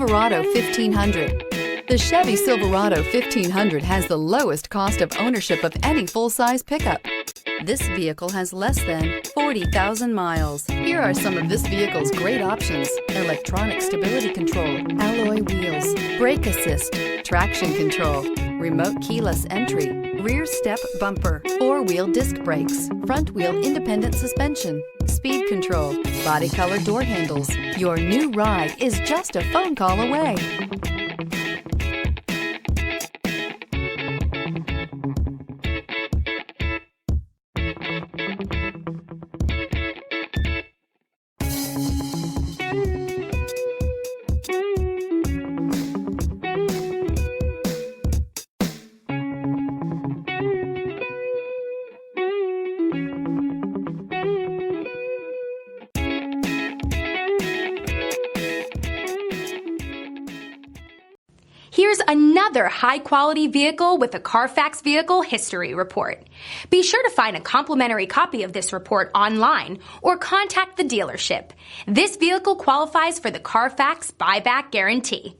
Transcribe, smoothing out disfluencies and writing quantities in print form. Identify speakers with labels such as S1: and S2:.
S1: Silverado 1500. The Chevy Silverado 1500 has the lowest cost of ownership of any full-size pickup. This vehicle has less than 40,000 miles. Here are some of this vehicle's great options: electronic stability control, alloy wheels, brake assist, traction control, remote keyless entry, rear step bumper, four-wheel disc brakes, front wheel independent suspension, speed control, body color door handles. Your new ride is just a phone call away.
S2: Here's another high-quality vehicle with a CARFAX Vehicle History Report. Be sure to find a complimentary copy of this report online or contact the dealership. This vehicle qualifies for the CARFAX Buyback Guarantee.